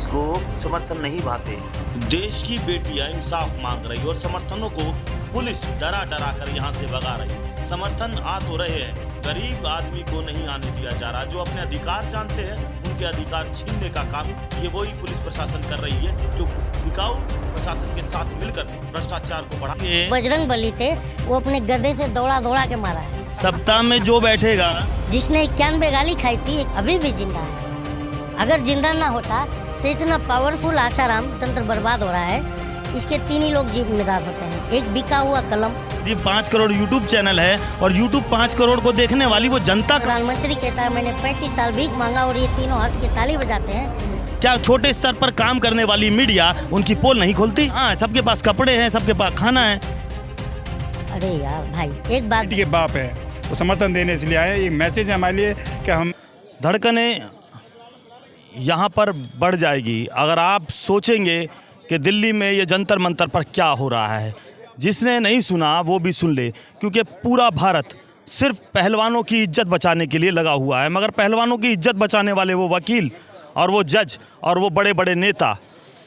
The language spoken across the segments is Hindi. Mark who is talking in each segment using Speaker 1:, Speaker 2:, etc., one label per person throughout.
Speaker 1: पुलिस को समर्थन नहीं पाते।
Speaker 2: देश की बेटियां इंसाफ मांग रही और समर्थनों को पुलिस डरा डरा कर यहाँ से भगा रही। समर्थन आ तो रहे हैं, गरीब आदमी को नहीं आने दिया जा रहा। जो अपने अधिकार जानते हैं उनके अधिकार छीनने का काम ये वही पुलिस प्रशासन कर रही है, जो बिकाऊ प्रशासन के साथ मिलकर भ्रष्टाचार को बढ़ा।
Speaker 3: बजरंग बली थे, वो अपने गधे से दौड़ा दौड़ा के मारा है।
Speaker 2: सप्ताह में जो बैठेगा,
Speaker 3: जिसने 91 गाली खाई थी अभी भी जिंदा है। अगर जिंदा ना होता तो इतना पावरफुल आसाराम तंत्र बर्बाद हो रहा है। इसके 3 ही लोग जिम्मेदार होते हैं। एक बिका हुआ कलम।
Speaker 2: जी 5 करोड़ यूट्यूब चैनल है और यूट्यूब 5 करोड़ को देखने वाली वो जनता।
Speaker 3: प्रधानमंत्री कहता है मैंने 35 साल भीख मांगा और ये तीनों हंस के ताली बजाते हैं।
Speaker 2: क्या छोटे स्तर पर काम करने वाली मीडिया उनकी पोल नहीं खोलती? हाँ, सबके पास कपड़े हैं, सबके पास खाना है।
Speaker 3: अरे यार भाई, एक बात
Speaker 4: के बाप है वो समर्थन देने इसलिए आए। ये मैसेज है हमारे लिए कि हम
Speaker 2: धड़कनें यहाँ पर बढ़ जाएगी अगर आप सोचेंगे कि दिल्ली में ये जंतर मंतर पर क्या हो रहा है। जिसने नहीं सुना वो भी सुन ले, क्योंकि पूरा भारत सिर्फ पहलवानों की इज्जत बचाने के लिए लगा हुआ है। मगर पहलवानों की इज्जत बचाने वाले वो वकील और वो जज और वो बड़े बड़े नेता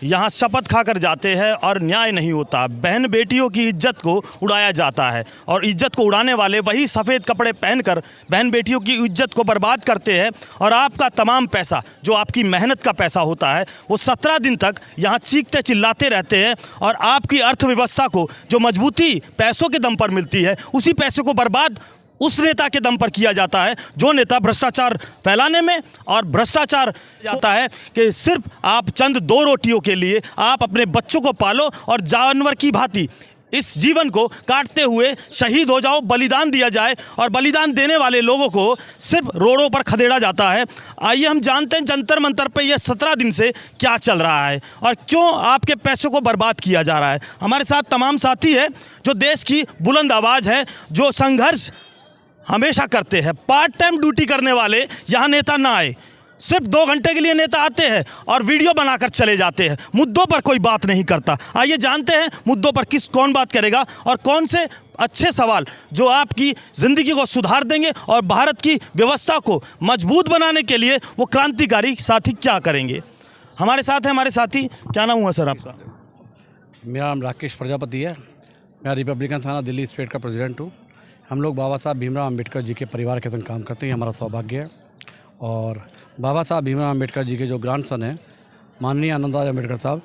Speaker 2: यहाँ शपथ खाकर जाते हैं और न्याय नहीं होता। बहन बेटियों की इज्जत को उड़ाया जाता है और इज्जत को उड़ाने वाले वही सफ़ेद कपड़े पहनकर बहन बेटियों की इज्जत को बर्बाद करते हैं। और आपका तमाम पैसा, जो आपकी मेहनत का पैसा होता है, वो 17 दिन तक यहाँ चीखते चिल्लाते रहते हैं। और आपकी अर्थव्यवस्था को जो मजबूती पैसों के दम पर मिलती है, उसी पैसे को बर्बाद उस नेता के दम पर किया जाता है जो नेता भ्रष्टाचार फैलाने में और भ्रष्टाचार जाता है कि सिर्फ आप चंद 2 रोटियों के लिए आप अपने बच्चों को पालो और जानवर की भांति इस जीवन को काटते हुए शहीद हो जाओ, बलिदान दिया जाए। और बलिदान देने वाले लोगों को सिर्फ रोडों पर खदेड़ा जाता है। आइए हम जानते हैं जंतर मंतर पर यह 17 दिन से क्या चल रहा है और क्यों आपके पैसों को बर्बाद किया जा रहा है। हमारे साथ तमाम साथी है जो देश की बुलंद आवाज़ है, जो संघर्ष हमेशा करते हैं। पार्ट टाइम ड्यूटी करने वाले यहाँ नेता ना आए, सिर्फ 2 घंटे के लिए नेता आते हैं और वीडियो बनाकर चले जाते हैं। मुद्दों पर कोई बात नहीं करता। आइए जानते हैं मुद्दों पर कौन बात करेगा और कौन से अच्छे सवाल जो आपकी ज़िंदगी को सुधार देंगे और भारत की व्यवस्था को मजबूत बनाने के लिए वो क्रांतिकारी साथी क्या करेंगे। हमारे साथ हैं हमारे साथी। क्या नाम हुआ सर आपका?
Speaker 5: मेरा नाम राकेश प्रजापति है। मैं रिपब्लिकन थाना दिल्ली स्टेट का प्रेसिडेंट हूँ। हम लोग बाबा साहब भीमराव अम्बेडकर जी के परिवार के संग काम करते हैं, हमारा सौभाग्य है। और बाबा साहब भीमराव अम्बेडकर जी के जो ग्रैंडसन हैं माननीय आनंदराज अम्बेडकर साहब,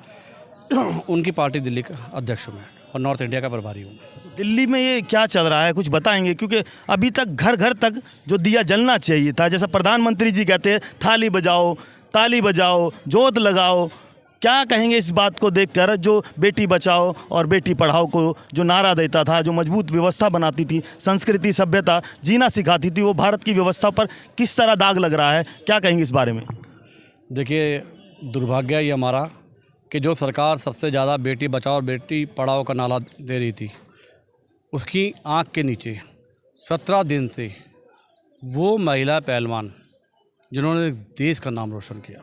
Speaker 5: उनकी पार्टी दिल्ली का अध्यक्ष हूँ मैं और नॉर्थ इंडिया का प्रभारी हूँ।
Speaker 2: दिल्ली में ये क्या चल रहा है कुछ बताएंगे? क्योंकि अभी तक घर घर तक जो दिया जलना चाहिए था, जैसा प्रधानमंत्री जी कहते हैं थाली बजाओ, ताली बजाओ, जोत लगाओ, क्या कहेंगे इस बात को देखकर? जो बेटी बचाओ और बेटी पढ़ाओ को जो नारा देता था, जो मजबूत व्यवस्था बनाती थी, संस्कृति सभ्यता जीना सिखाती थी, वो भारत की व्यवस्था पर किस तरह दाग लग रहा है? क्या कहेंगे इस बारे में?
Speaker 5: देखिए, दुर्भाग्य ये हमारा कि जो सरकार सबसे ज़्यादा बेटी बचाओ और बेटी पढ़ाओ का नारा दे रही थी, उसकी आँख के नीचे 17 दिन से वो महिला पहलवान जिन्होंने देश का नाम रोशन किया,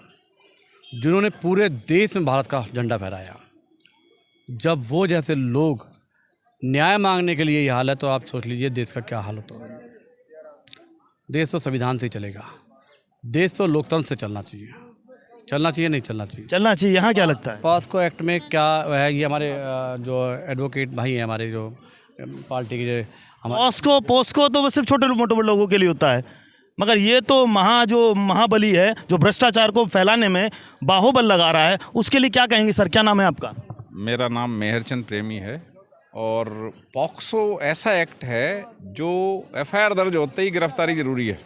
Speaker 5: जिन्होंने पूरे देश में भारत का झंडा फहराया, जब वो जैसे लोग न्याय मांगने के लिए ये हाल है, तो आप सोच लीजिए देश का क्या हाल होता है। देश तो संविधान से ही चलेगा, देश तो लोकतंत्र से चलना चाहिए। चलना चाहिए नहीं चलना चाहिए?
Speaker 2: चलना चाहिए। यहाँ क्या लगता है
Speaker 5: पॉस्को एक्ट में क्या है? ये हमारे जो एडवोकेट भाई हैं, हमारे जो पार्टी के जो
Speaker 2: पोस्को तो सिर्फ छोटे मोटे लोगों के लिए होता है, मगर ये तो महाबली है जो भ्रष्टाचार को फैलाने में बाहुबल लगा रहा है, उसके लिए क्या कहेंगे सर? क्या नाम है आपका?
Speaker 6: मेरा नाम मेहरचंद प्रेमी है। और पॉक्सो ऐसा एक्ट है जो FIR दर्ज होते ही गिरफ्तारी जरूरी है।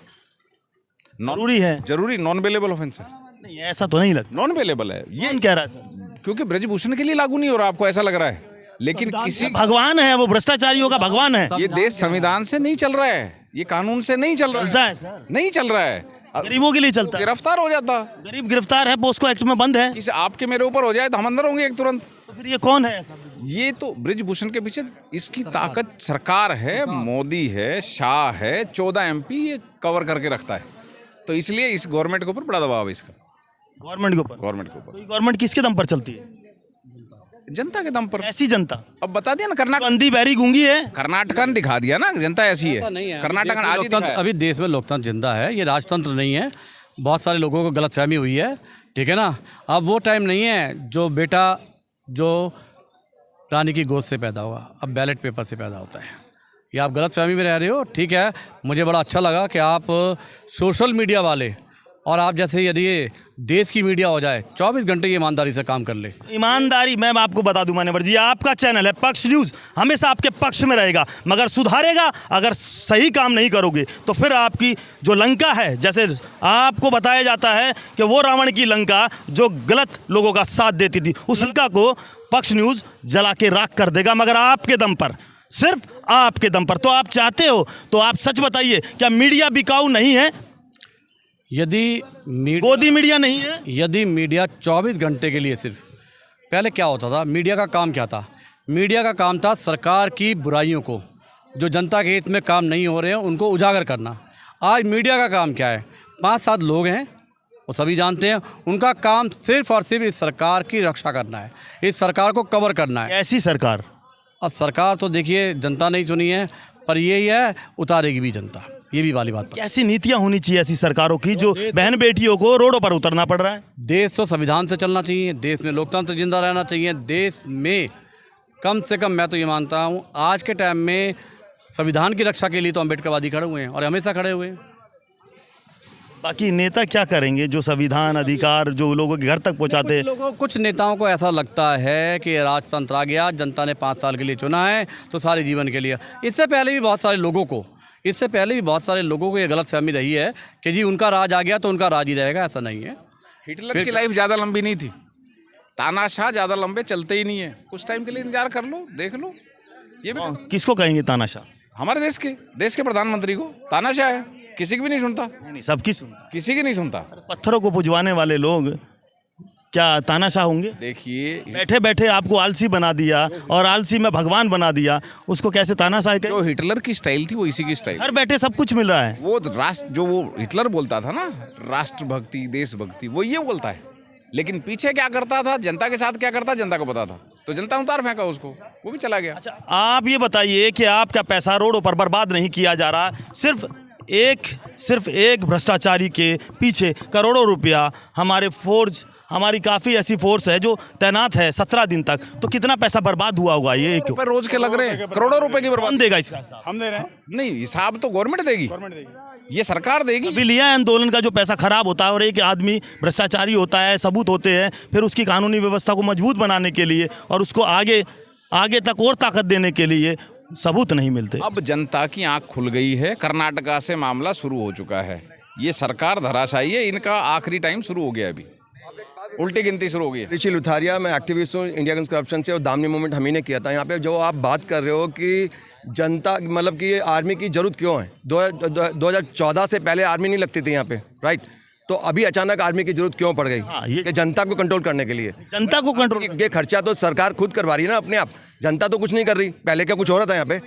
Speaker 2: जरूरी है? जरूरी,
Speaker 6: नॉन बेलेबल ऑफेंस है।
Speaker 2: नहीं, ऐसा तो नहीं लगता।
Speaker 6: नॉन बेलेबल है ये
Speaker 2: कह रहा है सर,
Speaker 6: क्योंकि ब्रजभूषण के लिए लागू नहीं हो रहा, आपको ऐसा लग रहा है। लेकिन किसी
Speaker 2: भगवान है वो, भ्रष्टाचारियों का भगवान है।
Speaker 6: ये देश संविधान से नहीं चल रहा है, ये कानून से नहीं चल रहा है सर। नहीं चल रहा है,
Speaker 2: गरीबों के लिए चलता है।
Speaker 6: गिरफ्तार हो जाता,
Speaker 2: गरीब गिरफ्तार है, पोस्को एक्ट में बंद है।
Speaker 6: किसी आपके मेरे ऊपर हो जाए तो हम अंदर होंगे एक तुरंत।
Speaker 2: तो फिर ये कौन है ऐसा?
Speaker 6: ये तो ब्रजभूषण के पीछे इसकी ताकत सरकार है, मोदी है, शाह है, 14 MP ये कवर करके रखता है। तो इसलिए इस गवर्नमेंट के ऊपर बड़ा दबाव है इसका।
Speaker 2: गवर्नमेंट के ऊपर?
Speaker 6: गवर्नमेंट के ऊपर।
Speaker 2: गवर्नमेंट किसके दम पर चलती है?
Speaker 6: जनता के दम पर।
Speaker 2: ऐसी जनता?
Speaker 6: अब बता दिया ना, कर्नाटक
Speaker 2: अंधी बहरी गूंगी है।
Speaker 6: कर्नाटक ने दिखा दिया ना जनता ऐसी है। कर्नाटक आज ही
Speaker 5: अभी देश में लोकतंत्र जिंदा है, ये राजतंत्र नहीं है। बहुत सारे लोगों को गलतफहमी हुई है ठीक है ना। अब वो टाइम नहीं है जो बेटा जो रानी की गोद से पैदा हुआ, अब बैलेट पेपर से पैदा होता है। ये आप गलत फहमी में रह रहे हो। ठीक है, मुझे बड़ा अच्छा लगा कि आप सोशल मीडिया वाले और आप जैसे यदि ये देश की मीडिया हो जाए 24 घंटे ये ईमानदारी से काम कर ले।
Speaker 2: ईमानदारी, मैं आपको बता दूं मान्यवर जी, आपका चैनल है पक्ष न्यूज़, हमेशा आपके पक्ष में रहेगा, मगर सुधारेगा। अगर सही काम नहीं करोगे तो फिर आपकी जो लंका है, जैसे आपको बताया जाता है कि वो रावण की लंका जो गलत लोगों का साथ देती थी, उस लंका को पक्ष न्यूज़ जला के राख कर देगा, मगर आपके दम पर, सिर्फ आपके दम पर। तो आप चाहते हो तो आप सच बताइए, क्या मीडिया बिकाऊ नहीं है?
Speaker 5: यदि
Speaker 2: गोदी मीडिया नहीं है?
Speaker 5: यदि मीडिया 24 घंटे के लिए सिर्फ, पहले क्या होता था, मीडिया का काम क्या था? मीडिया का काम था सरकार की बुराइयों को, जो जनता के हित में काम नहीं हो रहे हैं उनको उजागर करना। आज मीडिया का काम क्या है? 5-7 लोग हैं, वो सभी जानते हैं, उनका काम सिर्फ और सिर्फ इस सरकार की रक्षा करना है, इस सरकार को कवर करना है।
Speaker 2: ऐसी सरकार,
Speaker 5: अब सरकार तो देखिए जनता नहीं चुनी है, पर यही है, उतारेगी भी जनता, ये भी वाली बात पर।
Speaker 2: कैसी नीतियां होनी चाहिए ऐसी सरकारों की जो बहन बेटियों को रोडों पर उतरना पड़ रहा है?
Speaker 5: देश तो संविधान से चलना चाहिए, देश में लोकतंत्र जिंदा रहना चाहिए, देश में कम से कम मैं तो ये मानता हूँ आज के टाइम में संविधान की रक्षा के लिए तो अम्बेडकरवादी खड़े हुए हैं और हमेशा खड़े हुए हैं।
Speaker 2: बाकी नेता क्या करेंगे जो संविधान अधिकार जो लोगों के घर तक पहुंचाते हैं?
Speaker 5: कुछ नेताओं को ऐसा लगता है कि राजतंत्र आ गया, जनता ने 5 साल के लिए चुना है तो सारे जीवन के लिए। इससे पहले भी बहुत सारे लोगों को ये गलत फहमी रही है कि जी उनका राज आ गया तो उनका राज ही रहेगा, ऐसा नहीं है।
Speaker 6: हिटलर की लाइफ ज़्यादा लंबी नहीं थी, तानाशाह ज़्यादा लंबे चलते ही नहीं है, कुछ टाइम के लिए इंतजार कर लो, देख लो। ये भी
Speaker 2: किसको कहेंगे तानाशाह?
Speaker 6: हमारे देश के प्रधानमंत्री को तानाशाह है, किसी की भी नहीं सुनता,
Speaker 2: नहीं, सबकी सुनता,
Speaker 6: किसी की नहीं सुनता।
Speaker 2: पत्थरों को पुजवाने वाले लोग क्या तानाशाह होंगे?
Speaker 6: देखिए,
Speaker 2: बैठे बैठे आपको आलसी बना दिया और आलसी में भगवान बना दिया, उसको कैसे तानाशाह कहें?
Speaker 6: जो हिटलर की स्टाइल थी वो इसी की स्टाइल।
Speaker 2: घर बैठे सब कुछ मिल रहा है।
Speaker 6: वो राष्ट्र, जो वो हिटलर बोलता था ना, राष्ट्रभक्ति, देशभक्ति, वो ये बोलता है, लेकिन पीछे क्या करता था, जनता के साथ क्या करता, जनता को पता था, तो जनता उतार फेंका उसको, वो भी चला गया।
Speaker 2: अच्छा, आप ये बताइए कि आपका पैसा रोडों पर बर्बाद नहीं किया जा रहा, सिर्फ एक भ्रष्टाचारी के पीछे करोड़ों रुपया हमारी काफ़ी ऐसी फोर्स है जो तैनात है 17 दिन तक, तो कितना पैसा बर्बाद हुआ होगा? ये क्यों?
Speaker 6: रोज के लग रहे हैं, करोड़ों रुपए की बर्बाद।
Speaker 2: कौन देगा इसका हिसाब?
Speaker 4: हम दे रहे हैं।
Speaker 6: नहीं, हिसाब तो गवर्नमेंट देगी, ये सरकार देगी।
Speaker 2: अभी लिया है आंदोलन का जो पैसा खराब होता है और एक आदमी भ्रष्टाचारी होता है, सबूत होते हैं, फिर उसकी कानूनी व्यवस्था को मजबूत बनाने के लिए और उसको आगे तक और ताकत देने के लिए सबूत नहीं मिलते।
Speaker 6: अब जनता की आंख खुल गई है, कर्नाटका से मामला शुरू हो चुका है, ये सरकार धराशायी है, इनका आखिरी टाइम शुरू हो गया, अभी उल्टी गिनती शुरू हो गई है।
Speaker 7: ऋषि लुथारिया, मैं एक्टिविस्ट हूँ इंडिया अगेंस्ट करप्शन से और दामनी मूवमेंट हम ही ने किया था। यहाँ पे जो आप बात कर रहे हो कि जनता मतलब कि आर्मी की ज़रूरत क्यों है, 2014 से पहले आर्मी नहीं लगती थी यहाँ पे, राइट? तो अभी अचानक आर्मी की जरूरत क्यों पड़ गई?
Speaker 2: ये
Speaker 7: कि जनता को कंट्रोल करने के लिए।
Speaker 2: जनता को कंट्रोल,
Speaker 7: ये खर्चा तो सरकार खुद करवा रही है ना अपने आप, जनता तो कुछ नहीं कर रही। पहले क्या कुछ हो रहा था यहाँ पे?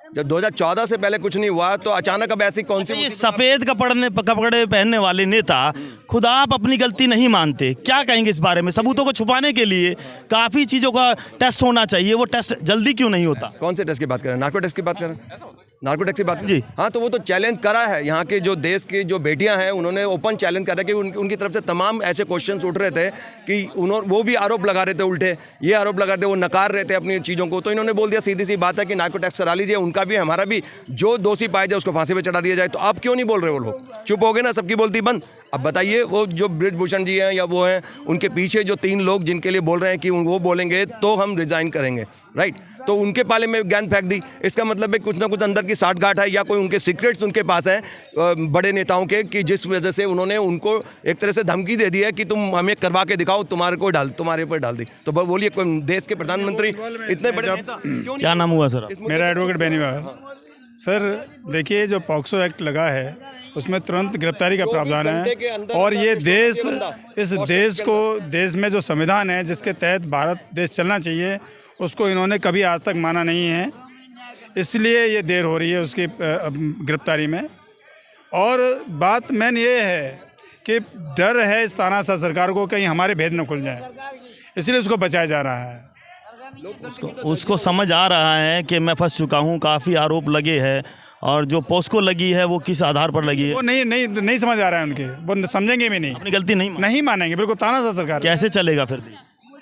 Speaker 7: जब 2014 से पहले कुछ नहीं हुआ तो अचानक अब ऐसी कौन सी?
Speaker 2: ये सफ़ेद कपड़े पहनने वाले नेता खुद आप अपनी गलती नहीं मानते, क्या कहेंगे इस बारे में? सबूतों को छुपाने के लिए काफ़ी चीज़ों का टेस्ट होना चाहिए, वो टेस्ट जल्दी क्यों नहीं होता?
Speaker 7: कौन से टेस्ट की बात कर रहे हैं? नार्को टेस्ट की बात कर रहे हैं? नार्को टैक्स की बात
Speaker 2: जी
Speaker 7: हाँ, तो वो तो चैलेंज करा है। यहाँ के जो देश की जो बेटियां हैं उन्होंने ओपन चैलेंज करा कि उनकी तरफ से तमाम ऐसे क्वेश्चंस उठ रहे थे कि वो भी आरोप लगा रहे थे, उल्टे ये आरोप लगा रहे थे, वो नकार रहे थे अपनी चीज़ों को। तो इन्होंने बोल दिया सीधी सी बात है कि नार्को टैक्स करा लीजिए, उनका भी हमारा भी, जो दोषी पाया जाए उसको फांसी पे चढ़ा दिया जाए। तो आप क्यों नहीं बोल रहे? वो लोग चुप हो गए ना, सबकी बोलती बंद। अब बताइए, वो जो ब्रिजभूषण जी हैं या वो हैं, उनके पीछे जो 3 लोग जिनके लिए बोल रहे हैं कि वो बोलेंगे तो हम रिजाइन करेंगे, राइट? तो उनके पाले में गेंद फेंक दी। इसका मतलब है कुछ ना कुछ अंदर की साठगांठ है या कोई उनके सीक्रेट्स उनके पास हैं बड़े नेताओं के, कि जिस वजह से उन्होंने उनको एक तरह से धमकी दे दी है कि तुम हमें करवा के दिखाओ, तुम्हारे ऊपर डाल दी। तो बोलिए, कोई देश के प्रधानमंत्री इतने बड़े नेता,
Speaker 2: क्या नाम हुआ सर?
Speaker 4: मेरा एडवोकेट बेनीवाल। सर देखिए, जो पॉक्सो एक्ट लगा है उसमें तुरंत गिरफ्तारी का प्रावधान है। और ये देश, इस देश में जो संविधान है जिसके तहत भारत देश चलना चाहिए, उसको इन्होंने कभी आज तक माना नहीं है, इसलिए ये देर हो रही है उसकी गिरफ्तारी में। और बात मेन ये है कि डर है इस तानाशाह सरकार को कहीं हमारे भेद न खुल जाए, इसलिए उसको बचाया जा रहा है।
Speaker 2: उसको समझ आ रहा है कि मैं फंस चुका हूँ, काफ़ी आरोप लगे हैं और जो पोस्को लगी है वो किस आधार पर लगी है?
Speaker 4: वो नहीं समझ आ रहा है उनके, वो समझेंगे भी नहीं,
Speaker 2: अपनी गलती नहीं
Speaker 4: मानेंगे, बिल्कुल तानाशाह सरकार।
Speaker 2: कैसे चलेगा फिर?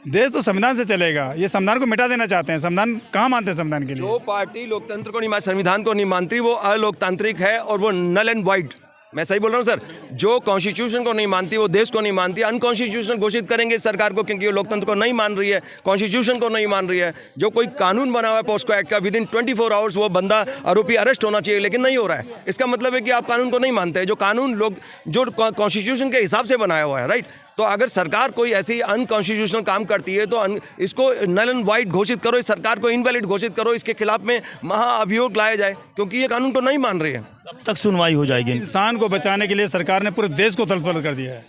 Speaker 4: देश तो संविधान से चलेगा, ये संविधान को मिटा देना चाहते हैं। संविधान कहाँ मानते हैं संविधान के लिए?
Speaker 7: जो पार्टी लोकतंत्र को नहीं मानती, संविधान को नहीं मानती, वो अलोकतांत्रिक है और वो नल एंड वाइड। मैं सही बोल रहा हूँ सर? जो कॉन्स्टिट्यूशन को नहीं मानती, वो देश को नहीं मानती, अनकॉन्स्टिट्यूशनल घोषित करेंगे सरकार को, क्योंकि वो लोकतंत्र को नहीं मान रही है, कॉन्स्टिट्यूशन को नहीं मान रही है। जो कोई कानून बना हुआ है पॉस्को एक्ट का, विद इन 24 आवर्स वो बंदा आरोपी अरेस्ट होना चाहिए, लेकिन नहीं हो रहा है। इसका मतलब है कि आप कानून को नहीं मानते हैं, जो कानून जो कॉन्स्टिट्यूशन के हिसाब से बनाया हुआ है, राइट? तो अगर सरकार कोई ऐसी अनकॉन्स्टिट्यूशनल काम करती है तो इसको नल एंड वाइड घोषित करो, इस सरकार को इनवैलिड घोषित करो, इसके खिलाफ में महाअभियोग लाया जाए, क्योंकि ये कानून को नहीं मान रही है।
Speaker 2: कब तक सुनवाई हो जाएगी?
Speaker 4: इंसान को बचाने के लिए सरकार ने पूरे देश को तलतल कर दिया है।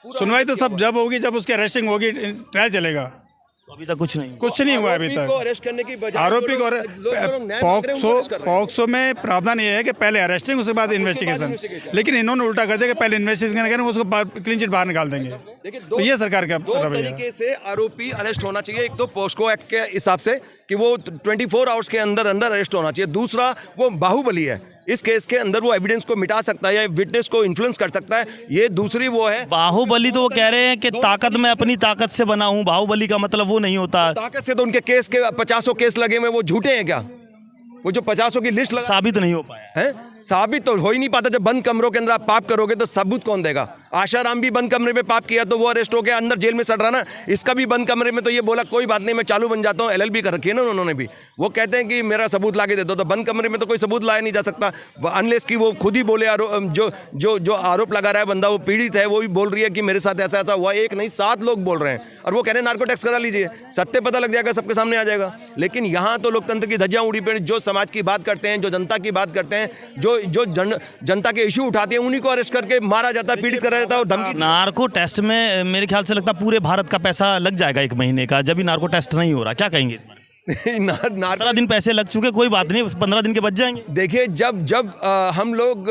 Speaker 4: सुनवाई तो सब जब होगी, जब उसकी अरेस्टिंग होगी, ट्रायल चलेगा।
Speaker 2: अभी तक कुछ नहीं
Speaker 4: हुआ अभी तक।
Speaker 7: अरेस्ट करने की बजाय
Speaker 4: आरोपी को पॉक्सो में प्रावधान ये है कि पहले अरेस्टिंग, उसके बाद इन्वेस्टिगेशन, लेकिन इन्होंने उल्टा कर दिया कि पहले इन्वेस्टिगेशन करेंगे, उसको क्लीन चिट बाहर निकाल देंगे। तो ये सरकार का रवैया है।
Speaker 7: तरीके से आरोपी अरेस्ट होना चाहिए। एक तो पॉस्को एक्ट के हिसाब से कि वो 24 आवर्स के अंदर अरेस्ट होना चाहिए। दूसरा, वो बाहुबली है, इस केस के अंदर वो एविडेंस को मिटा सकता है या विटनेस को इन्फ्लुएंस कर सकता है। ये दूसरी वो है
Speaker 2: बाहुबली। तो वो कह रहे हैं कि ताकत मैं अपनी ताकत से बना हूं, बाहुबली का मतलब वो नहीं होता।
Speaker 7: ताकत से तो उनके केस के 50 केस लगे हुए, वो झूठे हैं क्या? वो जो 50 की लिस्ट लगा,
Speaker 2: साबित नहीं हो पाया
Speaker 7: है। साबित तो हो ही नहीं पाता। जब बंद कमरों के अंदर आप पाप करोगे तो सबूत कौन देगा? आशाराम भी बंद कमरे में पाप किया तो वो अरेस्ट हो गया, अंदर जेल में सड़ रहा ना। इसका भी बंद कमरे में तो ये बोला कोई बात नहीं, मैं चालू बन जाता हूँ। LLB कर रखी है ना उन्होंने भी। वो कहते हैं कि मेरा सबूत ला के दे दो, तो बंद कमरे में तो कोई सबूत लाया नहीं जा सकता अनलेस कि वो खुद ही बोले। जो आरोप लगा रहा है बंदा, वो पीड़ित है, वो भी बोल रही है कि मेरे साथ ऐसा ऐसा हुआ। एक नहीं 7 लोग बोल रहे हैं और वो कह रहे हैं नार्को टेस्ट करा लीजिए, सत्य पता लग जाएगा, सबके सामने आ जाएगा। लेकिन यहाँ तो लोकतंत्र की धज्जियां उड़ी पे, जो समाज की बात करते हैं, जो जनता की बात करते हैं, जो जनता के इशू उठाते हैं, उन्हीं को अरेस्ट करके मारा जाता है, पीड़ित करा जाता है और धमकी।
Speaker 2: नार्को टेस्ट में मेरे ख्याल से लगता है पूरे भारत का पैसा लग जाएगा 1 महीने का, जब भी नार्को टेस्ट नहीं हो रहा। क्या कहेंगे इस बारे में? 15 दिन पैसे लग चुके, कोई बात नहीं, 15 दिन के बच जाएंगे।
Speaker 7: देखिए, जब हम लोग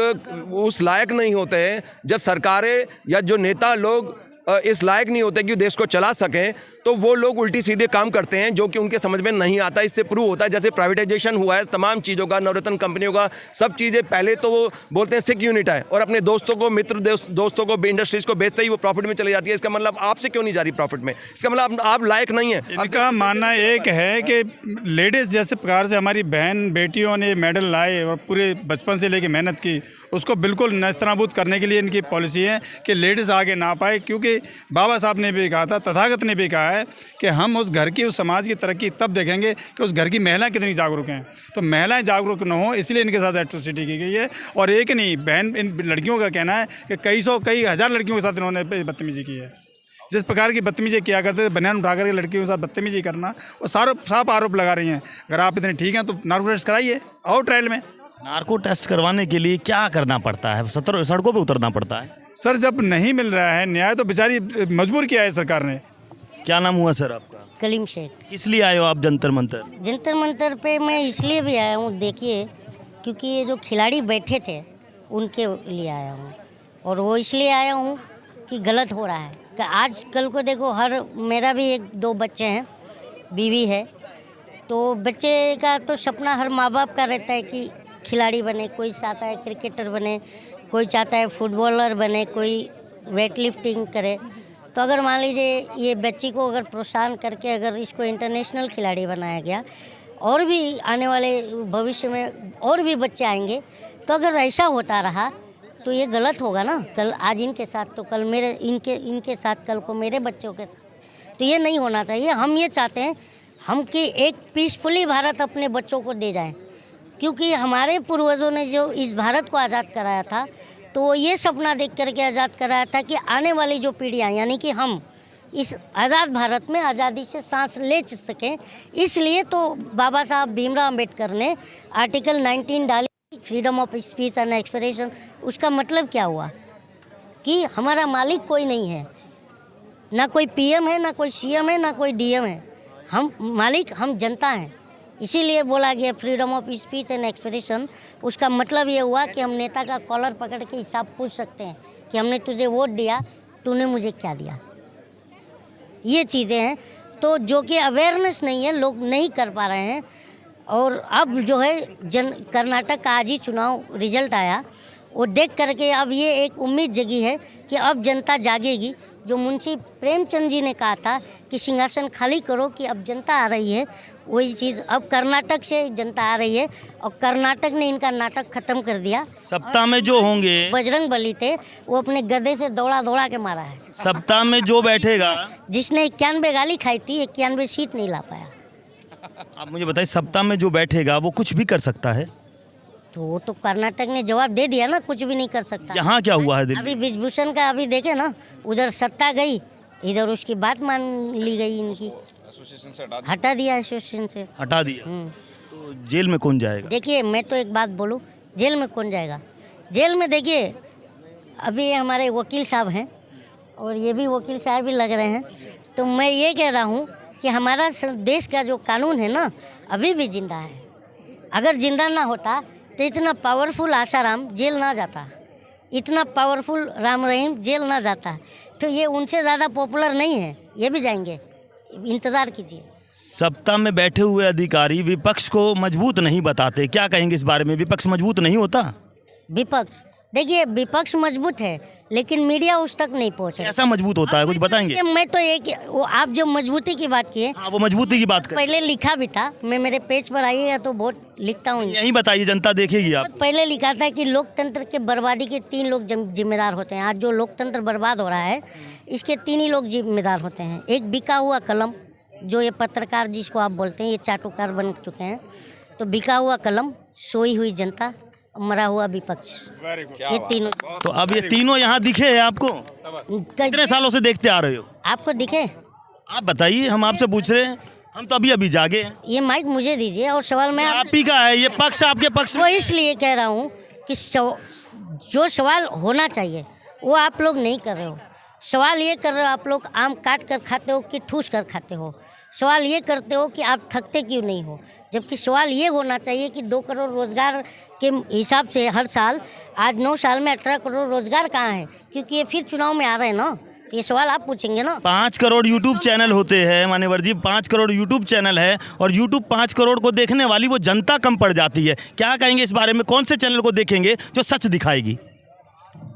Speaker 7: उस लायक नहीं होते हैं, जब सरकारें या जो नेता लोग इस लायक नहीं होते कि देश को चला सकें, तो वो लोग उल्टी सीधे काम करते हैं जो कि उनके समझ में नहीं आता। इससे प्रूव होता है, जैसे प्राइवेटाइजेशन हुआ है तमाम चीज़ों का, नवरत्न कंपनियों का, सब चीज़ें। पहले तो वो बोलते हैं सिक यूनिट है और अपने दोस्तों को, मित्र दोस्तों को, इंडस्ट्रीज को बेचते ही वो प्रॉफिट में चली जाती है। इसका मतलब आपसे क्यों नहीं जा रही प्रॉफिट में? इसका मतलब आप लायक नहीं है।
Speaker 4: इनका मानना एक है कि लेडीज़ जैसे प्रकार से हमारी बहन बेटियों ने मेडल लाए और पूरे बचपन से लेकर मेहनत की, उसको बिल्कुल नेस्तनाबूद करने के लिए इनकी पॉलिसी है कि लेडीज़ आगे ना पाए। क्योंकि बाबा साहब ने भी कहा था, तथागत ने भी कहा है कि हम उस घर की, उस समाज की तरक्की तब देखेंगे कि उस घर की महिलाएं कितनी जागरूक हैं। तो महिलाएं जागरूक न हो, इसलिए इनके साथ एट्रोसिटी की गई है। और एक नहीं, बहन इन लड़कियों का कहना है कि कई हज़ार लड़कियों के साथ इन्होंने बदतमीजी की है। जिस प्रकार की बदतमीजी किया करते थे, बनियान उठा करके लड़कियों के साथ बदतमीजी करना, और साफ आरोप लगा रही हैं। अगर आप इतने ठीक हैं तो नार्को टेस्ट कराइए, आओ ट्रायल में।
Speaker 2: नार्को टेस्ट करवाने के लिए क्या करना पड़ता है? सड़कों पे उतरना पड़ता है?
Speaker 4: सर, जब नहीं मिल रहा है न्याय तो बेचारी मजबूर किया है सरकार ने।
Speaker 2: क्या नाम हुआ सर आपका?
Speaker 3: कलीम शेख।
Speaker 2: किस लिए आए हो आप जंतर मंतर?
Speaker 3: जंतर मंतर पे मैं इसलिए भी आया हूँ, देखिए, क्योंकि ये जो खिलाड़ी बैठे थे उनके लिए आया हूँ। और वो इसलिए आया हूँ कि गलत हो रहा है कि आज कल को देखो, मेरा भी 1-2 बच्चे हैं, बीवी है, तो बच्चे का तो सपना हर माँ बाप का रहता है कि खिलाड़ी बने। कोई चाहता है क्रिकेटर बने, कोई चाहता है फुटबॉलर बने, कोई वेट लिफ्टिंग करे। तो अगर मान लीजिए ये बच्ची को अगर प्रोत्साहन करके अगर इसको इंटरनेशनल खिलाड़ी बनाया गया, और भी आने वाले भविष्य में और भी बच्चे आएंगे, तो अगर ऐसा होता रहा तो ये गलत होगा ना। कल आज इनके साथ तो कल मेरे इनके साथ कल को मेरे बच्चों के साथ, तो ये नहीं होना चाहिए। हम ये चाहते हैं हम कि एक पीसफुली भारत अपने बच्चों को दे जाएं, क्योंकि हमारे पूर्वजों ने जो इस भारत को आज़ाद कराया था, तो वो ये सपना देख करके आज़ाद कराया था कि आने वाली जो पीढ़ियाँ, यानी कि हम इस आज़ाद भारत में आज़ादी से सांस ले सकें। इसलिए तो बाबा साहब भीमराव अम्बेडकर ने आर्टिकल 19 डाली, freedom of speech and expression. उसका मतलब क्या हुआ कि हमारा मालिक कोई नहीं है, ना कोई PM है, ना कोई CM है, ना कोई DM है। हम मालिक, हम जनता हैं। इसीलिए बोला गया freedom of speech and expression. उसका मतलब ये हुआ कि हम नेता का कॉलर पकड़ के हिसाब पूछ सकते हैं कि हमने तुझे वोट दिया, तूने मुझे क्या दिया। ये चीज़ें हैं तो जो कि अवेयरनेस नहीं है, लोग नहीं कर पा रहे हैं। और अब जो है कर्नाटक का आज ही चुनाव रिजल्ट आया, वो देख करके अब ये एक उम्मीद जगी है कि अब जनता जागेगी। जो मुंशी प्रेमचंद जी ने कहा था कि सिंहासन खाली करो कि अब जनता आ रही है, वही चीज़ अब कर्नाटक से जनता आ रही है और कर्नाटक ने इनका नाटक खत्म कर दिया।
Speaker 2: सप्ताह में जो होंगे,
Speaker 3: बजरंग बली थे वो अपने गधे से दौड़ा दौड़ा के मारा है।
Speaker 2: सप्ताह में जो बैठेगा,
Speaker 3: जिसने 91 गाली खाई थी 91 सीट नहीं ला पाया।
Speaker 2: आप मुझे बताइए, सप्ताह में जो बैठेगा वो कुछ भी कर सकता है?
Speaker 3: तो वो तो कर्नाटक ने जवाब दे दिया ना, कुछ भी नहीं कर सकता।
Speaker 2: यहाँ क्या हुआ है दिल्ली?
Speaker 3: अभी ब्रिजभूषण का अभी देखे ना, उधर सत्ता गई, इधर उसकी बात मान ली गई, इनकी
Speaker 6: एसोसिएशन से
Speaker 3: हटा दिया एसोसिएशन से।
Speaker 2: हटा दिया। तो जेल में कौन जाएगा?
Speaker 3: देखिए मैं तो एक बात बोलूँ, जेल में कौन जाएगा? जेल में देखिए अभी ये हमारे वकील साहब हैं और ये भी वकील साहब ही लग रहे हैं। तो मैं ये कह रहा हूँ कि हमारा देश का जो कानून है ना अभी भी जिंदा है। अगर जिंदा ना होता तो इतना पावरफुल आसाराम जेल ना जाता, इतना पावरफुल राम रहीम जेल ना जाता। तो ये उनसे ज़्यादा पॉपुलर नहीं है, ये भी जाएंगे, इंतज़ार कीजिए।
Speaker 2: सत्ता में बैठे हुए अधिकारी विपक्ष को मजबूत नहीं बताते, क्या कहेंगे इस बारे में? विपक्ष मजबूत नहीं होता?
Speaker 3: विपक्ष देखिए, विपक्ष मजबूत है लेकिन मीडिया उस तक नहीं पहुँचा।
Speaker 2: कैसा मजबूत होता है, कुछ बताएंगे?
Speaker 3: मैं तो एक वो आप जो मजबूती की बात किए,
Speaker 2: हाँ, वो मजबूती की बात करें।
Speaker 3: पहले लिखा भी था, मैं मेरे पेज पर आइएगा तो बहुत लिखता हूँ।
Speaker 2: यही बताइए, जनता देखेगी आप।
Speaker 3: पहले लिखा था कि लोकतंत्र के बर्बादी के 3 लोग जिम्मेदार होते हैं। आज जो लोकतंत्र बर्बाद हो रहा है इसके 3 ही लोग जिम्मेदार होते हैं। एक बिका हुआ कलम, जो ये पत्रकार जिसको आप बोलते हैं, ये चाटुकार बन चुके हैं। तो बिका हुआ कलम, सोई हुई जनता, मरा हुआ विपक्ष, ये तीनों।
Speaker 2: तो अब ये तीनों यहाँ दिखे हैं आपको? कितने सालों से देखते आ रहे हो?
Speaker 3: आपको दिखे?
Speaker 2: आप बताइए, हम आपसे पूछ रहे हैं, हम तो अभी अभी जागे हैं।
Speaker 3: ये माइक मुझे दीजिए और सवाल मैं
Speaker 2: आप ही का है ये पक्ष, आपके पक्ष
Speaker 3: वो इसलिए कह रहा हूँ कि जो सवाल होना चाहिए वो आप लोग नहीं कर रहे हो। सवाल ये कर रहे हो आप लोग, आम काट कर खाते हो कि ठूस कर खाते हो। सवाल ये करते हो कि आप थकते क्यों नहीं हो, जबकि सवाल ये होना चाहिए कि 2 करोड़ रोजगार के हिसाब से हर साल, आज 9 साल में 18 करोड़ रोजगार कहाँ है? क्योंकि ये फिर चुनाव में आ रहे हैं ना, तो ये सवाल आप पूछेंगे ना।
Speaker 2: 5 करोड़ यूट्यूब चैनल होते हैं मान्यवर जी, 5 करोड़ यूट्यूब चैनल है और यूट्यूब 5 करोड़ को देखने वाली वो जनता कम पड़ जाती है। क्या कहेंगे इस बारे में? कौन से चैनल को देखेंगे जो सच दिखाएगी?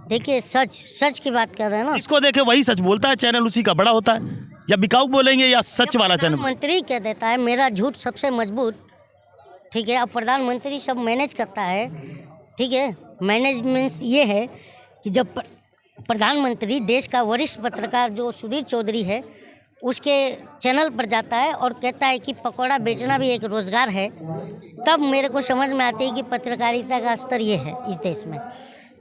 Speaker 3: देखिए सच की बात कर रहे हैं ना,
Speaker 2: जिसको देखे वही सच बोलता है, चैनल उसी का बड़ा होता है। या बिकाऊ बोलेंगे या सच वाला चैनल?
Speaker 3: प्रधानमंत्री कह देता है मेरा झूठ सबसे मजबूत, ठीक है। अब प्रधानमंत्री सब मैनेज करता है, ठीक है। मैनेजमेंट ये है कि जब प्रधानमंत्री देश का वरिष्ठ पत्रकार जो सुधीर चौधरी है उसके चैनल पर जाता है और कहता है कि पकौड़ा बेचना भी एक रोज़गार है, तब मेरे को समझ में आती है कि पत्रकारिता का स्तर ये है इस देश में।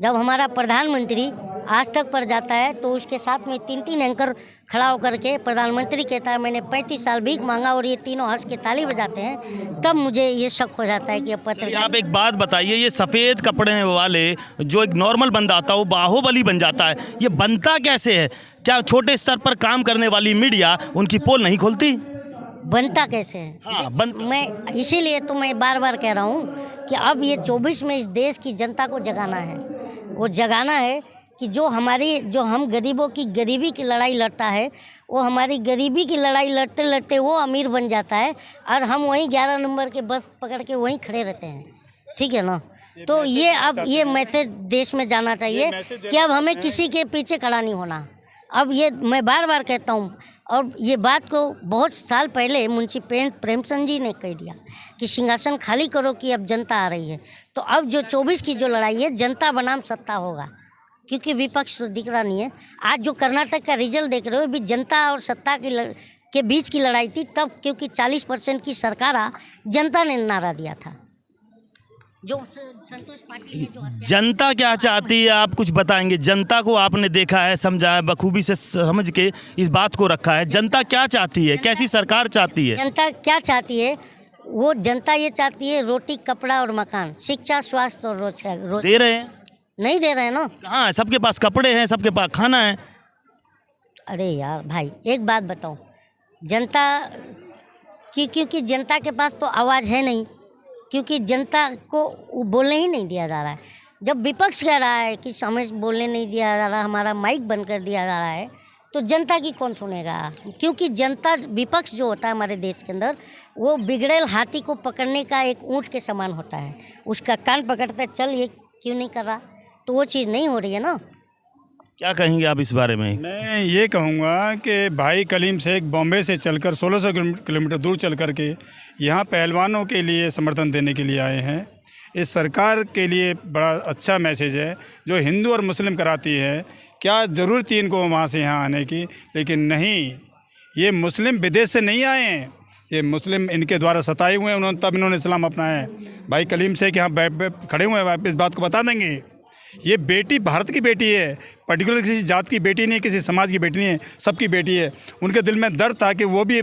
Speaker 3: जब हमारा प्रधानमंत्री आज तक पर जाता है तो उसके साथ में 3 एंकर खड़ा होकर के प्रधानमंत्री कहता है मैंने 35 साल भीख मांगा और ये तीनों हंस के ताली बजाते हैं, तब मुझे ये शक हो जाता है कि अब पत्रकार।
Speaker 2: आप एक बात बताइए, ये सफ़ेद कपड़े वाले जो एक नॉर्मल बंदा आता है वो बाहुबली बन जाता है, ये बनता कैसे है? क्या छोटे स्तर पर काम करने वाली मीडिया उनकी पोल नहीं खोलती?
Speaker 3: बनता कैसे है?
Speaker 2: हाँ,
Speaker 3: मैं इसीलिए तो मैं बार बार कह रहा हूँ कि अब ये 24 में इस देश की जनता को जगाना है। वो जगाना है कि जो हम गरीबों की गरीबी की लड़ाई लड़ता है, वो हमारी गरीबी की लड़ाई लड़ते लड़ते वो अमीर बन जाता है और हम वहीं 11 नंबर के बस पकड़ के वहीं खड़े रहते हैं, ठीक है ना। तो ये अब ये मैसेज देश में जाना चाहिए कि अब हमें किसी के पीछे खड़ा नहीं होना। अब ये मैं बार बार कहता हूँ, और ये बात को बहुत साल पहले मुंशी प्रेमचंद जी ने कह दिया कि सिंहासन खाली करो कि अब जनता आ रही है। तो अब जो 24 की जो लड़ाई है, जनता बनाम सत्ता होगा, क्योंकि विपक्ष तो दिख रहा नहीं है। आज जो कर्नाटक का रिजल्ट देख रहे हो, भी जनता और सत्ता के बीच की लड़ाई थी तब, क्योंकि 40% की सरकार जनता ने नारा दिया था। जो संतोष पाटिल ने जो
Speaker 2: जनता क्या चाहती है आप कुछ बताएंगे? जनता को आपने देखा है, समझा है, बखूबी से समझ के इस बात को रखा है। जनता क्या चाहती है, कैसी सरकार चाहती है?
Speaker 3: जनता क्या चाहती है? वो जनता ये चाहती है रोटी, कपड़ा और मकान, शिक्षा, स्वास्थ्य और रोजगार।
Speaker 2: दे रहे हैं?
Speaker 3: नहीं दे रहे हैं ना।
Speaker 2: हाँ, सबके पास कपड़े हैं, सबके पास खाना है।
Speaker 3: अरे यार भाई, एक बात बताओ, जनता की, क्योंकि जनता के पास तो आवाज़ है नहीं, क्योंकि जनता को बोलने ही नहीं दिया जा रहा है। जब विपक्ष कह रहा है कि हमें बोलने नहीं दिया जा रहा, हमारा माइक बंद कर दिया जा रहा है, तो जनता की कौन सुनेगा? क्योंकि जनता, विपक्ष जो होता है हमारे देश के अंदर, वो बिगड़ेल हाथी को पकड़ने का एक ऊँट के समान होता है। उसका कान पकड़ता है, चल ये क्यों नहीं कर रहा, तो वो चीज़ नहीं हो रही है ना।
Speaker 2: क्या कहेंगे आप इस बारे में?
Speaker 4: मैं ये कहूँगा कि भाई कलीम शेख बॉम्बे से चलकर 1600 किलोमीटर दूर चल कर के यहाँ पहलवानों के लिए समर्थन देने के लिए आए हैं। इस सरकार के लिए बड़ा अच्छा मैसेज है जो हिंदू और मुस्लिम कराती है। क्या ज़रूरत थी इनको वहाँ से यहाँ आने की, लेकिन नहीं, ये मुस्लिम विदेश से नहीं आए हैं, ये मुस्लिम इनके द्वारा सताए हुए हैं, उन्होंने तब इन्होंने इस्लाम अपनाया है। भाई कलीम शेख यहाँ खड़े हुए हैं, इस बात को बता देंगे। ये बेटी भारत की बेटी है, पर्टिकुलर किसी जात की बेटी नहीं है, किसी समाज की बेटी नहीं है, सबकी बेटी है। उनके दिल में दर्द था कि वो भी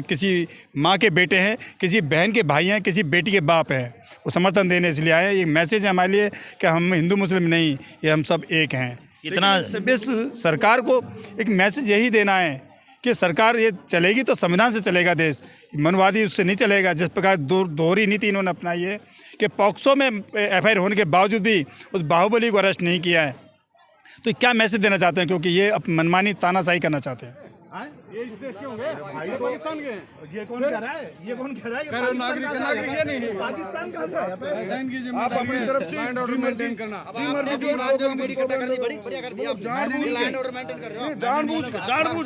Speaker 4: किसी माँ के बेटे हैं, किसी बहन के भाई हैं, किसी बेटी के बाप हैं। वो समर्थन देने इसलिए आए हैं। ये मैसेज है हमारे लिए कि हम हिंदू मुस्लिम नहीं, ये हम सब एक हैं।
Speaker 2: कितना
Speaker 4: इस सरकार को एक मैसेज यही देना है कि सरकार ये चलेगी तो संविधान से चलेगा देश, मनवादी उससे नहीं चलेगा। जिस प्रकार दोहरी नीति इन्होंने अपनाई है कि पॉक्सो में FIR होने के बावजूद भी उस बाहुबली को अरेस्ट नहीं किया है, तो क्या मैसेज देना चाहते हैं? क्योंकि ये मनमानी तानाशाही करना चाहते हैं।
Speaker 5: ये इस देश के होंगे, पाकिस्तान के हैं।
Speaker 4: ये कौन कह रहा है? ये कौन कह रहा है?
Speaker 5: नागरिक ये नहीं है।
Speaker 4: पाकिस्तान का है।
Speaker 5: आप अपनी तरफ से लैंड ऑर्डर मेंटेन करना।
Speaker 8: जानबूझ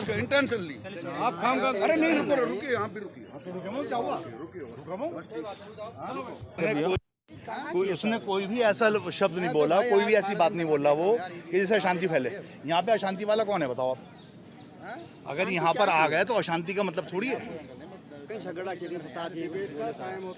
Speaker 8: के इंटेंशनली
Speaker 5: आप काम कर।
Speaker 8: अरे नहीं, रुकिए, यहाँ पे रुकिए।
Speaker 9: उसने कोई भी ऐसा शब्द नहीं बोला, कोई भी ऐसी बात नहीं बोल रहा वो कि जिससे अशांति फैले। यहाँ पे अशांति वाला कौन है बताओ आप? अगर यहाँ पर आ गए तो अशांति का मतलब थोड़ी है।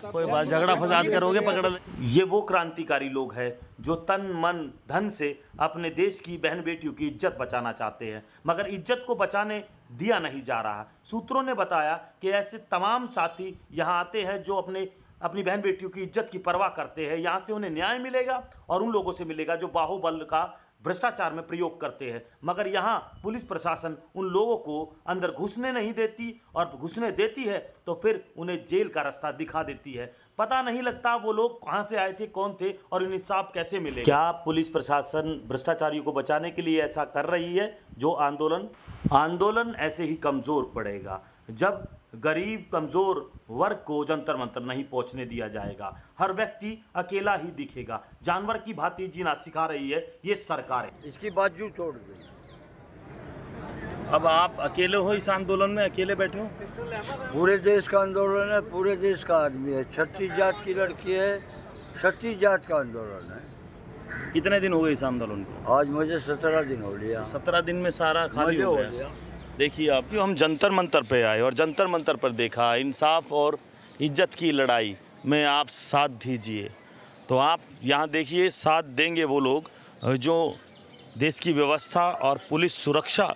Speaker 2: कोई बात झगड़ा फसाद करोगे पकड़ ले।
Speaker 1: ये वो क्रांतिकारी लोग हैं जो तन मन धन से अपने देश की बहन बेटियों की इज्जत बचाना चाहते हैं, मगर इज्जत को बचाने दिया नहीं जा रहा। सूत्रों ने बताया कि ऐसे तमाम साथी यहाँ आते हैं जो अपनी बहन बेटियों की इज्जत की परवाह करते हैं। यहाँ से उन्हें न्याय मिलेगा और उन लोगों से मिलेगा जो बाहुबल का भ्रष्टाचार में प्रयोग करते हैं, मगर यहाँ पुलिस प्रशासन उन लोगों को अंदर घुसने नहीं देती, और घुसने देती है तो फिर उन्हें जेल का रास्ता दिखा देती है। पता नहीं लगता वो लोग कहाँ से आए थे, कौन थे और उन्हें इंसाफ कैसे मिले। क्या पुलिस प्रशासन भ्रष्टाचारियों को बचाने के लिए ऐसा कर रही है? जो आंदोलन ऐसे ही कमज़ोर पड़ेगा जब गरीब कमज़ोर वर्ग को जंतर मंतर नहीं पहुंचने दिया जाएगा। हर व्यक्ति अकेला ही दिखेगा, जानवर की भांति जीना सिखा रही है ये सरकार है।
Speaker 8: इसकी बाजू तोड़ दो।
Speaker 2: अब आप अकेले हो इस आंदोलन में, अकेले बैठे हो?
Speaker 8: पूरे देश का आंदोलन है, पूरे देश का आदमी है। 36 जात की लड़की है, 36 जात का आंदोलन है।
Speaker 2: कितने दिन हो गए इस आंदोलन को?
Speaker 8: आज मुझे 17 दिन हो लिया।
Speaker 2: 17 दिन में सारा खाली हो गया। देखिए आप, हम जंतर मंतर पे आए और जंतर मंतर पर देखा इंसाफ और इज्जत की लड़ाई में आप साथ दीजिए। तो आप यहाँ देखिए, साथ देंगे वो लोग जो देश की व्यवस्था और पुलिस सुरक्षा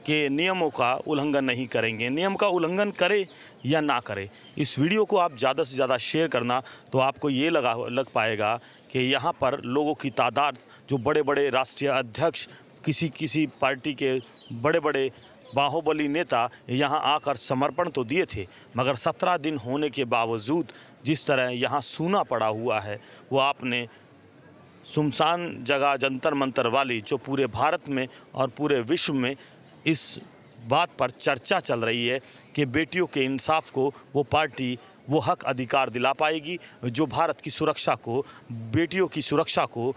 Speaker 2: के नियमों का उल्लंघन नहीं करेंगे। नियम का उल्लंघन करे या ना करे, इस वीडियो को आप ज़्यादा से ज़्यादा शेयर करना, तो आपको ये लग पाएगा कि यहाँ पर लोगों की तादाद, जो बड़े बड़े राष्ट्रीय अध्यक्ष, किसी पार्टी के बड़े बड़े बाहुबली नेता यहाँ आकर समर्पण तो दिए थे, मगर 17 दिन होने के बावजूद जिस तरह यहाँ सूना पड़ा हुआ है, वो आपने सुनसान जगह जंतर मंतर वाली, जो पूरे भारत में और पूरे विश्व में इस बात पर चर्चा चल रही है कि बेटियों के इंसाफ को वो पार्टी वो हक अधिकार दिला पाएगी जो भारत की सुरक्षा को, बेटियों की सुरक्षा को,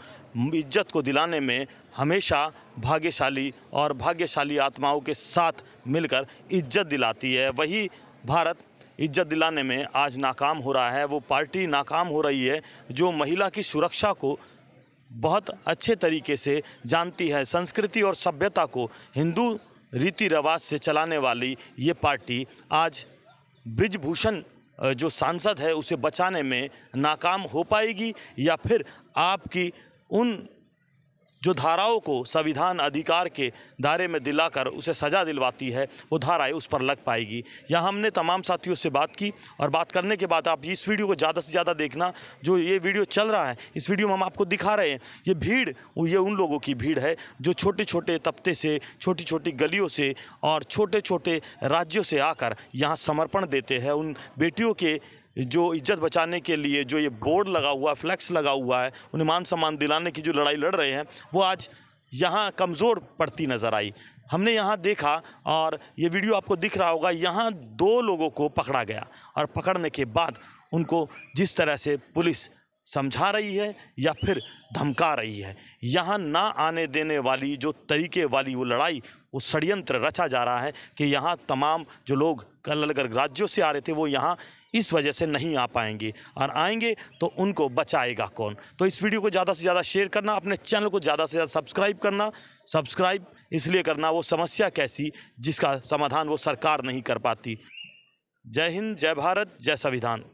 Speaker 2: इज्जत को दिलाने में हमेशा भाग्यशाली आत्माओं के साथ मिलकर इज्जत दिलाती है। वही भारत इज्जत दिलाने में आज नाकाम हो रहा है। वो पार्टी नाकाम हो रही है जो महिला की सुरक्षा को बहुत अच्छे तरीके से जानती है। संस्कृति और सभ्यता को हिंदू रीति रिवाज से चलाने वाली ये पार्टी आज ब्रिजभूषण जो सांसद है उसे बचाने में नाकाम हो पाएगी, या फिर आपकी उन जो धाराओं को संविधान अधिकार के दायरे में दिलाकर उसे सज़ा दिलवाती है, वो धाराएं उस पर लग पाएगी। यहाँ हमने तमाम साथियों से बात की, और बात करने के बाद आप इस वीडियो को ज़्यादा से ज़्यादा देखना। जो ये वीडियो चल रहा है, इस वीडियो में हम आपको दिखा रहे हैं, ये भीड़, ये उन लोगों की भीड़ है जो छोटे छोटे तबके से, छोटी छोटी गलियों से और छोटे छोटे राज्यों से आकर यहाँ समर्पण देते हैं। उन बेटियों के जो इज्जत बचाने के लिए जो ये बोर्ड लगा हुआ है, फ्लैक्स लगा हुआ है, उन्हें मान सम्मान दिलाने की जो लड़ाई लड़ रहे हैं, वो आज यहाँ कमज़ोर पड़ती नज़र आई। हमने यहाँ देखा और ये वीडियो आपको दिख रहा होगा, यहाँ 2 लोगों को पकड़ा गया और पकड़ने के बाद उनको जिस तरह से पुलिस समझा रही है या फिर धमका रही है, यहाँ ना आने देने वाली जो तरीके वाली वो लड़ाई, वो षड्यंत्र रचा जा रहा है कि यहाँ तमाम जो लोग अलग अलग राज्यों से आ रहे थे वो यहाँ इस वजह से नहीं आ पाएंगे और आएंगे तो उनको बचाएगा कौन। तो इस वीडियो को ज़्यादा से ज़्यादा शेयर करना, अपने चैनल को ज़्यादा से ज़्यादा सब्सक्राइब करना। सब्सक्राइब इसलिए करना, वो समस्या कैसी जिसका समाधान वो सरकार नहीं कर पाती। जय हिंद, जय भारत, जय संविधान।